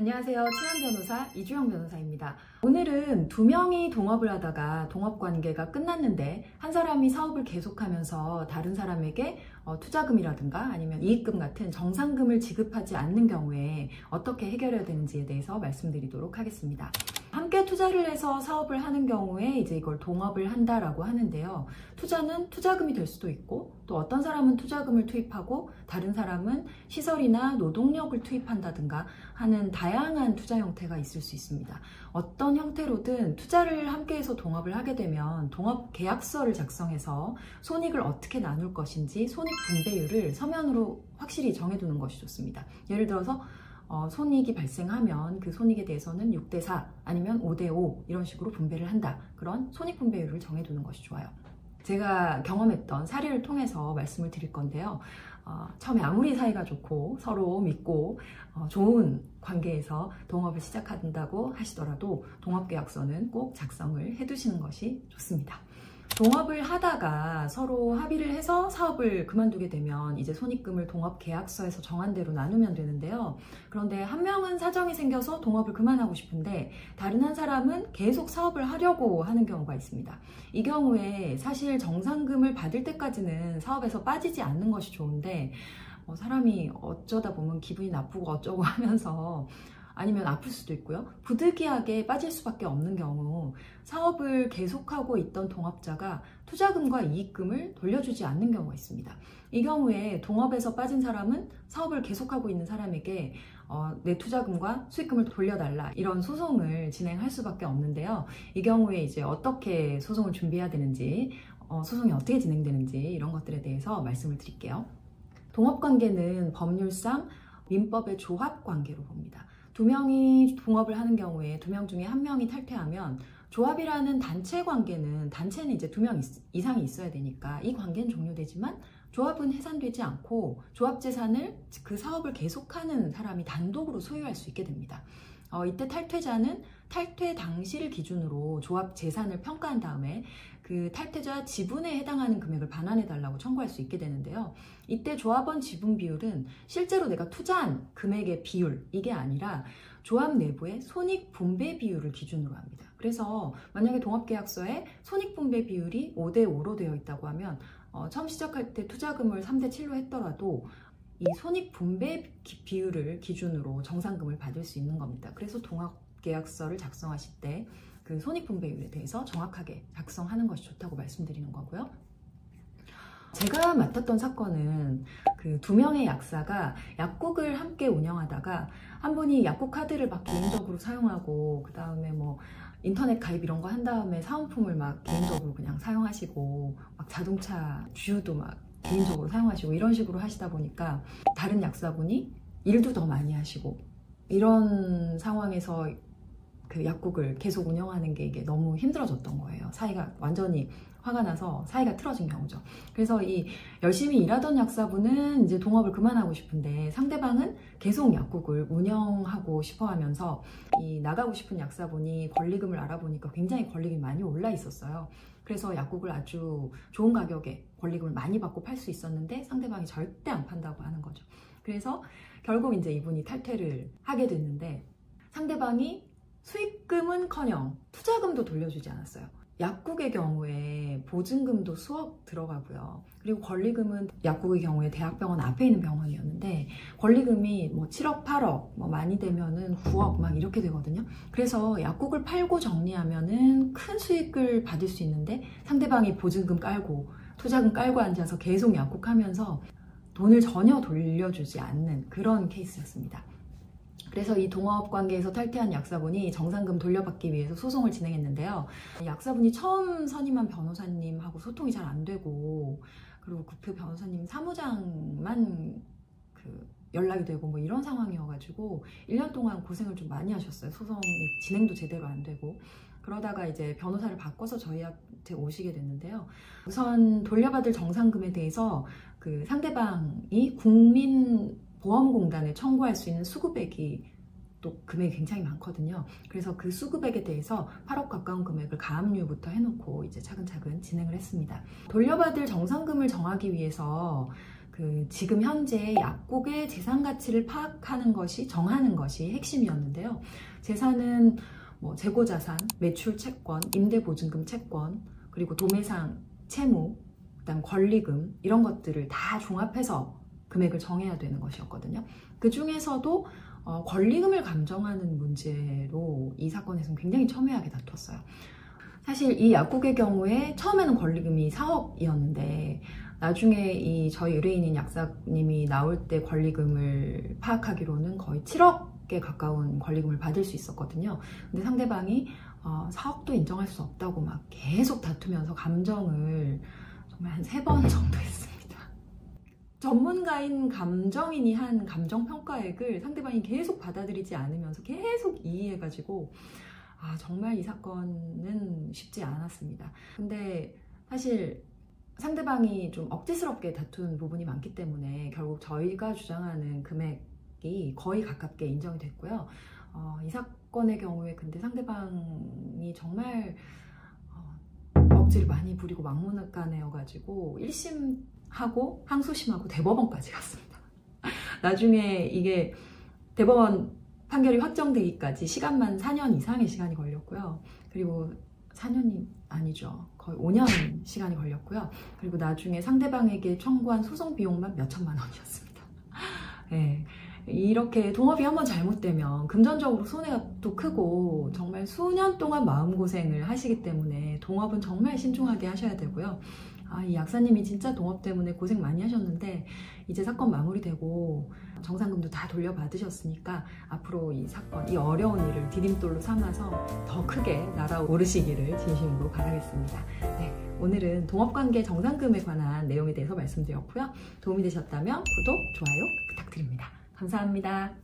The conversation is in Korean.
안녕하세요. 친한 변호사 이주영 변호사입니다. 오늘은 두 명이 동업을 하다가 동업관계가 끝났는데 한 사람이 사업을 계속하면서 다른 사람에게 투자금이라든가 아니면 이익금 같은 정상금을 지급하지 않는 경우에 어떻게 해결해야 되는지에 대해서 말씀드리도록 하겠습니다. 함께 투자를 해서 사업을 하는 경우에 이제 이걸 동업을 한다라고 하는데요. 투자는 투자금이 될 수도 있고 또 어떤 사람은 투자금을 투입하고 다른 사람은 시설이나 노동력을 투입한다든가 하는 다양한 투자 형태가 있을 수 있습니다. 어떤 형태로든 투자를 함께해서 동업을 하게 되면 동업 계약서를 작성해서 손익을 어떻게 나눌 것인지 손익 분배율을 서면으로 확실히 정해두는 것이 좋습니다. 예를 들어서 손익이 발생하면 그 손익에 대해서는 6대4 아니면 5대5 이런 식으로 분배를 한다. 그런 손익 분배율을 정해두는 것이 좋아요. 제가 경험했던 사례를 통해서 말씀을 드릴 건데요. 처음에 아무리 사이가 좋고 서로 믿고 좋은 관계에서 동업을 시작한다고 하시더라도 동업계약서는 꼭 작성을 해두시는 것이 좋습니다. 동업을 하다가 서로 합의를 해서 사업을 그만두게 되면 이제 손익금을 동업계약서에서 정한 대로 나누면 되는데요. 그런데 한 명은 사정이 생겨서 동업을 그만하고 싶은데 다른 한 사람은 계속 사업을 하려고 하는 경우가 있습니다. 이 경우에 사실 정상금을 받을 때까지는 사업에서 빠지지 않는 것이 좋은데 사람이 어쩌다 보면 기분이 나쁘고 어쩌고 하면서 아니면 아플 수도 있고요. 부득이하게 빠질 수밖에 없는 경우 사업을 계속하고 있던 동업자가 투자금과 이익금을 돌려주지 않는 경우가 있습니다. 이 경우에 동업에서 빠진 사람은 사업을 계속하고 있는 사람에게 내 투자금과 수익금을 돌려달라 이런 소송을 진행할 수밖에 없는데요. 이 경우에 이제 어떻게 소송을 준비해야 되는지 소송이 어떻게 진행되는지 이런 것들에 대해서 말씀을 드릴게요. 동업관계는 법률상 민법의 조합관계로 봅니다. 두 명이 동업을 하는 경우에 두 명 중에 한 명이 탈퇴하면 조합이라는 단체 관계는 단체는 이제 2명 이상이 있어야 되니까 이 관계는 종료되지만 조합은 해산되지 않고 조합 재산을 그 사업을 계속하는 사람이 단독으로 소유할 수 있게 됩니다. 이때 탈퇴자는 탈퇴 당시를 기준으로 조합 재산을 평가한 다음에 그 탈퇴자 지분에 해당하는 금액을 반환해 달라고 청구할 수 있게 되는데요. 이때 조합원 지분 비율은 실제로 내가 투자한 금액의 비율 이게 아니라 조합 내부의 손익 분배 비율을 기준으로 합니다. 그래서 만약에 동업계약서에 손익 분배 비율이 5대5로 되어 있다고 하면 처음 시작할 때 투자금을 3대7로 했더라도 이 손익 분배 비율을 기준으로 정상금을 받을 수 있는 겁니다. 그래서 동업계약서를 작성하실 때 그 손익 분배율에 대해서 정확하게 작성하는 것이 좋다고 말씀드리는 거고요. 제가 맡았던 사건은 그 2명의 약사가 약국을 함께 운영하다가 한 분이 약국 카드를 막 개인적으로 사용하고 그 다음에 뭐 인터넷 가입 이런 거 한 다음에 사은품을 막 개인적으로 그냥 사용하시고 막 자동차 주유도 막 개인적으로 사용하시고 이런 식으로 하시다 보니까 다른 약사분이 일도 더 많이 하시고 이런 상황에서 그 약국을 계속 운영하는 게 이게 너무 힘들어졌던 거예요. 사이가 완전히 화가 나서 사이가 틀어진 경우죠. 그래서 이 열심히 일하던 약사분은 이제 동업을 그만하고 싶은데 상대방은 계속 약국을 운영하고 싶어 하면서 이 나가고 싶은 약사분이 권리금을 알아보니까 굉장히 권리금이 많이 올라 있었어요. 그래서 약국을 아주 좋은 가격에 권리금을 많이 받고 팔 수 있었는데 상대방이 절대 안 판다고 하는 거죠. 그래서 결국 이제 이분이 탈퇴를 하게 됐는데 상대방이 수익금은커녕 투자금도 돌려주지 않았어요. 약국의 경우에 보증금도 수억 들어가고요. 그리고 권리금은 약국의 경우에 대학병원 앞에 있는 병원이었는데 권리금이 뭐 7억, 8억, 뭐 많이 되면은 9억 막 이렇게 되거든요. 그래서 약국을 팔고 정리하면은 큰 수익을 받을 수 있는데 상대방이 보증금 깔고 투자금 깔고 앉아서 계속 약국하면서 돈을 전혀 돌려주지 않는 그런 케이스였습니다. 그래서 이 동업관계에서 탈퇴한 약사분이 정상금 돌려받기 위해서 소송을 진행했는데요. 약사분이 처음 선임한 변호사님하고 소통이 잘 안 되고 그리고 그 변호사님 사무장만 연락이 되고 뭐 이런 상황이어가지고 1년 동안 고생을 좀 많이 하셨어요. 소송이 진행도 제대로 안 되고 그러다가 이제 변호사를 바꿔서 저희한테 오시게 됐는데요. 우선 돌려받을 정상금에 대해서 그 상대방이 국민보험공단에 청구할 수 있는 수급액이 또 금액이 굉장히 많거든요. 그래서 그 수급액에 대해서 8억 가까운 금액을 가압류부터 해놓고 이제 차근차근 진행을 했습니다. 돌려받을 정상금을 정하기 위해서 지금 현재 약국의 재산 가치를 파악하는 것이, 정하는 것이 핵심이었는데요. 재산은 뭐 재고자산, 매출 채권, 임대보증금 채권, 그리고 도매상 채무, 그다음 권리금, 이런 것들을 다 종합해서 금액을 정해야 되는 것이었거든요. 그 중에서도 권리금을 감정하는 문제로 이 사건에서는 굉장히 첨예하게 다퉜어요. 사실 이 약국의 경우에 처음에는 권리금이 4억이었는데 나중에 저희 의뢰인인 약사님이 나올 때 권리금을 파악하기로는 거의 7억에 가까운 권리금을 받을 수 있었거든요. 근데 상대방이 4억도 인정할 수 없다고 막 계속 다투면서 감정을 정말 한 3번 정도 했습니다. 전문가인 감정인이 한 감정평가액을 상대방이 계속 받아들이지 않으면서 계속 이의해가지고 정말 이 사건은 쉽지 않았습니다. 근데 사실 상대방이 좀 억지스럽게 다툰 부분이 많기 때문에 결국 저희가 주장하는 금액이 거의 가깝게 인정이 됐고요. 이 사건의 경우에 근데 상대방이 정말 억지를 많이 부리고 막무가내여가지고 1심하고 항소심하고 대법원까지 갔습니다. 나중에 이게 대법원 판결이 확정되기까지 시간만 4년 이상의 시간이 걸렸고요. 그리고 4년이 아니죠. 거의 5년 시간이 걸렸고요. 그리고 나중에 상대방에게 청구한 소송 비용만 몇천만 원이었습니다. 네. 이렇게 동업이 한번 잘못되면 금전적으로 손해가 또 크고 정말 수년 동안 마음고생을 하시기 때문에 동업은 정말 신중하게 하셔야 되고요. 이 약사님이 진짜 동업 때문에 고생 많이 하셨는데 이제 사건 마무리되고 정상금도 다 돌려받으셨으니까 앞으로 이 사건, 이 어려운 일을 디딤돌로 삼아서 더 크게 날아오르시기를 진심으로 바라겠습니다. 네, 오늘은 동업관계 정상금에 관한 내용에 대해서 말씀드렸고요. 도움이 되셨다면 구독, 좋아요 부탁드립니다. 감사합니다.